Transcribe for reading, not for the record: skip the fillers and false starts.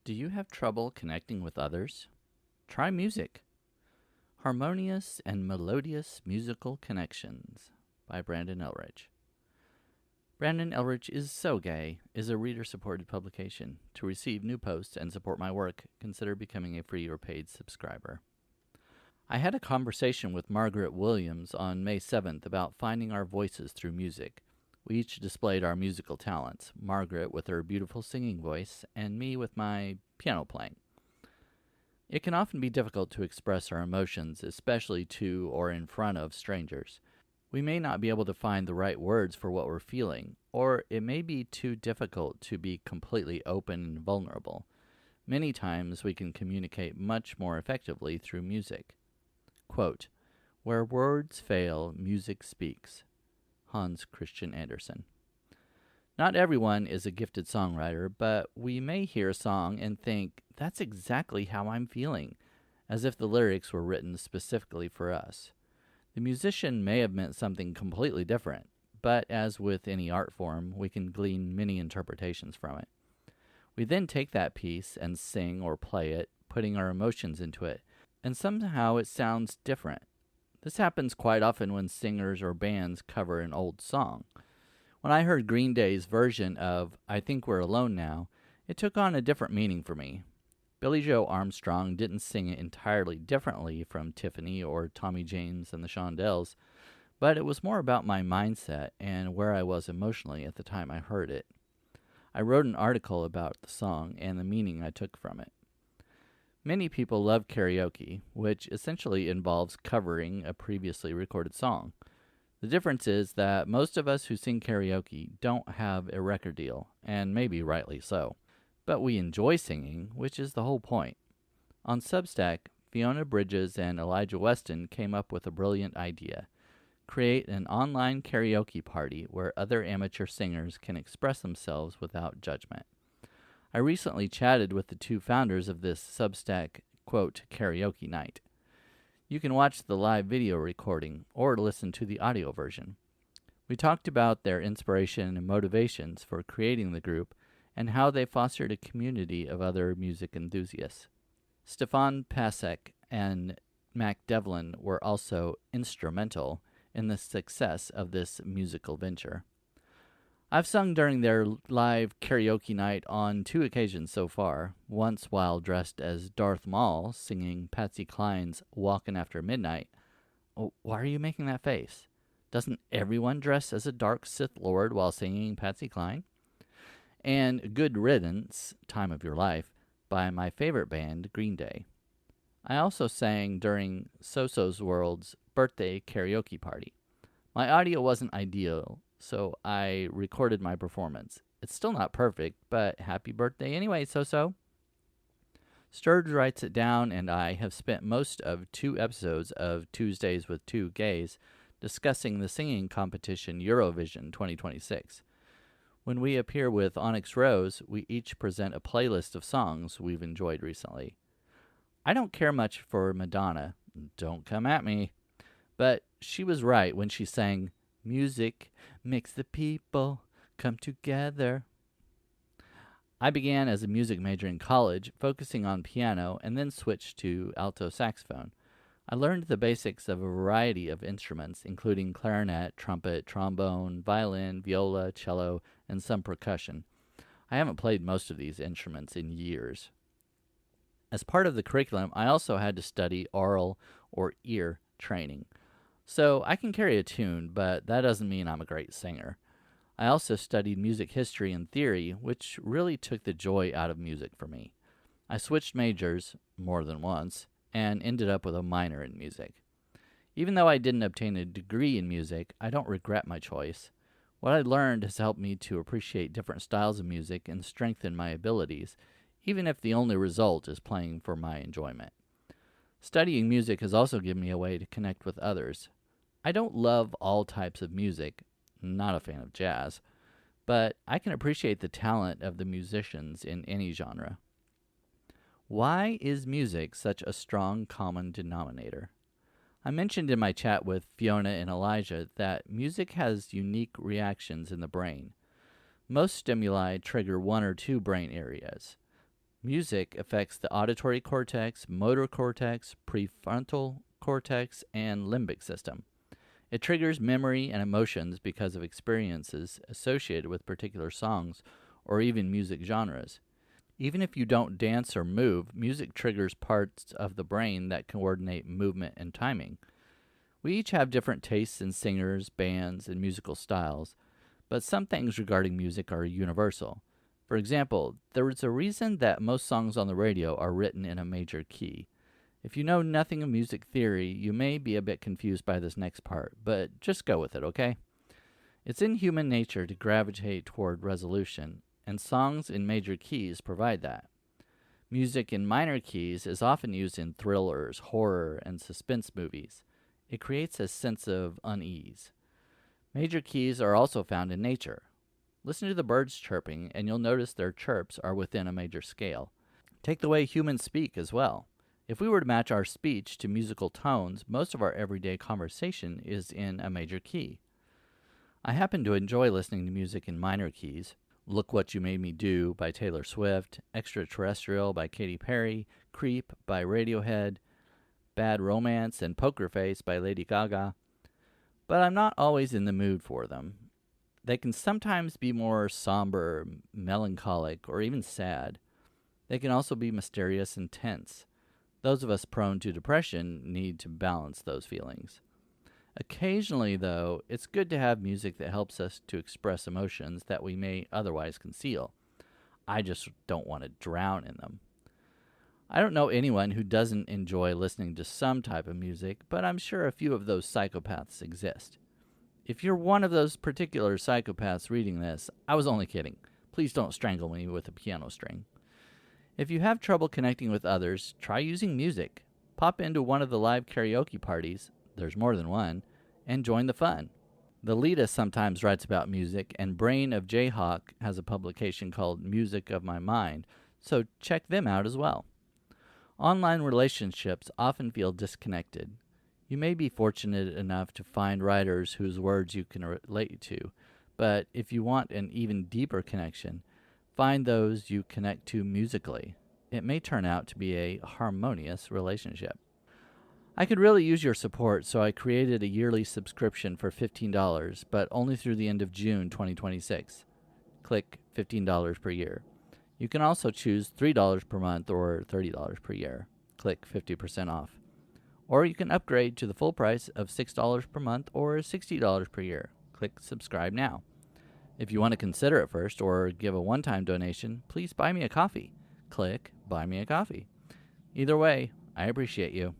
Do you have trouble connecting with others? Try music. Harmonious and Melodious Musical Connections by Brandon Elrich. Brandon Elrich is So Gay is a reader-supported publication. To receive new posts and support my work, consider becoming a free or paid subscriber. I had a conversation with Margaret Williams on May 7th about finding our voices through music. We each displayed our musical talents, Margaret with her beautiful singing voice, and me with my piano playing. It can often be difficult to express our emotions, especially to or in front of strangers. We may not be able to find the right words for what we're feeling, or it may be too difficult to be completely open and vulnerable. Many times we can communicate much more effectively through music. Quote, "Where words fail, music speaks." Hans Christian Andersen. Not everyone is a gifted songwriter, but we may hear a song and think, that's exactly how I'm feeling, as if the lyrics were written specifically for us. The musician may have meant something completely different, but as with any art form, we can glean many interpretations from it. We then take that piece and sing or play it, putting our emotions into it, and somehow it sounds different. This happens quite often when singers or bands cover an old song. When I heard Green Day's version of I Think We're Alone Now, it took on a different meaning for me. Billie Joe Armstrong didn't sing it entirely differently from Tiffany or Tommy James and the Shondells, but it was more about my mindset and where I was emotionally at the time I heard it. I wrote an article about the song and the meaning I took from it. Many people love karaoke, which essentially involves covering a previously recorded song. The difference is that most of us who sing karaoke don't have a record deal, and maybe rightly so. But we enjoy singing, which is the whole point. On Substack, Fiona Bridges and Elijah Weston came up with a brilliant idea. Create an online karaoke party where other amateur singers can express themselves without judgment. I recently chatted with the two founders of this Substack, quote, karaoke night. You can watch the live video recording or listen to the audio version. We talked about their inspiration and motivations for creating the group and how they fostered a community of other music enthusiasts. Stefan Pasek and Mac Devlin were also instrumental in the success of this musical venture. I've sung during their live karaoke night on 2 occasions so far, once while dressed as Darth Maul singing Patsy Cline's Walkin' After Midnight. Oh, why are you making that face? Doesn't everyone dress as a dark Sith Lord while singing Patsy Cline? And Good Riddance, Time of Your Life, by my favorite band, Green Day. I also sang during So-So's World's birthday karaoke party. My audio wasn't ideal, so I recorded my performance. It's still not perfect, but happy birthday anyway, So-So. Sturge writes it down, and I have spent most of 2 episodes of Tuesdays with Two Gays discussing the singing competition Eurovision 2026. When we appear with Onyx Rose, we each present a playlist of songs we've enjoyed recently. I don't care much for Madonna, don't come at me, but she was right when she sang, "Music makes the people come together." I began as a music major in college, focusing on piano, and then switched to alto saxophone. I learned the basics of a variety of instruments, including clarinet, trumpet, trombone, violin, viola, cello, and some percussion. I haven't played most of these instruments in years. As part of the curriculum, I also had to study aural or ear training. So I can carry a tune, but that doesn't mean I'm a great singer. I also studied music history and theory, which really took the joy out of music for me. I switched majors more than once and ended up with a minor in music. Even though I didn't obtain a degree in music, I don't regret my choice. What I learned has helped me to appreciate different styles of music and strengthen my abilities, even if the only result is playing for my enjoyment. Studying music has also given me a way to connect with others. I don't love all types of music, not a fan of jazz, but I can appreciate the talent of the musicians in any genre. Why is music such a strong common denominator? I mentioned in my chat with Fiona and Elijah that music has unique reactions in the brain. Most stimuli trigger 1 or 2 brain areas. Music affects the auditory cortex, motor cortex, prefrontal cortex, and limbic system. It triggers memory and emotions because of experiences associated with particular songs or even music genres. Even if you don't dance or move, music triggers parts of the brain that coordinate movement and timing. We each have different tastes in singers, bands, and musical styles, but some things regarding music are universal. For example, there is a reason that most songs on the radio are written in a major key. If you know nothing of music theory, you may be a bit confused by this next part, but just go with it, okay? It's in human nature to gravitate toward resolution, and songs in major keys provide that. Music in minor keys is often used in thrillers, horror, and suspense movies. It creates a sense of unease. Major keys are also found in nature. Listen to the birds chirping, and you'll notice their chirps are within a major scale. Take the way humans speak as well. If we were to match our speech to musical tones, most of our everyday conversation is in a major key. I happen to enjoy listening to music in minor keys. Look What You Made Me Do by Taylor Swift, Extraterrestrial by Katy Perry, Creep by Radiohead, Bad Romance and Poker Face by Lady Gaga. But I'm not always in the mood for them. They can sometimes be more somber, melancholic, or even sad. They can also be mysterious and tense. Those of us prone to depression need to balance those feelings. Occasionally, though, it's good to have music that helps us to express emotions that we may otherwise conceal. I just don't want to drown in them. I don't know anyone who doesn't enjoy listening to some type of music, but I'm sure a few of those psychopaths exist. If you're one of those particular psychopaths reading this, I was only kidding. Please don't strangle me with a piano string. If you have trouble connecting with others, try using music. Pop into one of the live karaoke parties, there's more than one, and join the fun. The Lita sometimes writes about music, and Brain of Jayhawk has a publication called Music of My Mind, so check them out as well. Online relationships often feel disconnected. You may be fortunate enough to find writers whose words you can relate to, but if you want an even deeper connection, find those you connect to musically. It may turn out to be a harmonious relationship. I could really use your support, so I created a yearly subscription for $15, but only through the end of June 2026. Click $15 per year. You can also choose $3 per month or $30 per year. Click 50% off. Or you can upgrade to the full price of $6 per month or $60 per year. Click subscribe now. If you want to consider it first or give a one-time donation, please buy me a coffee. Click buy me a coffee. Either way, I appreciate you.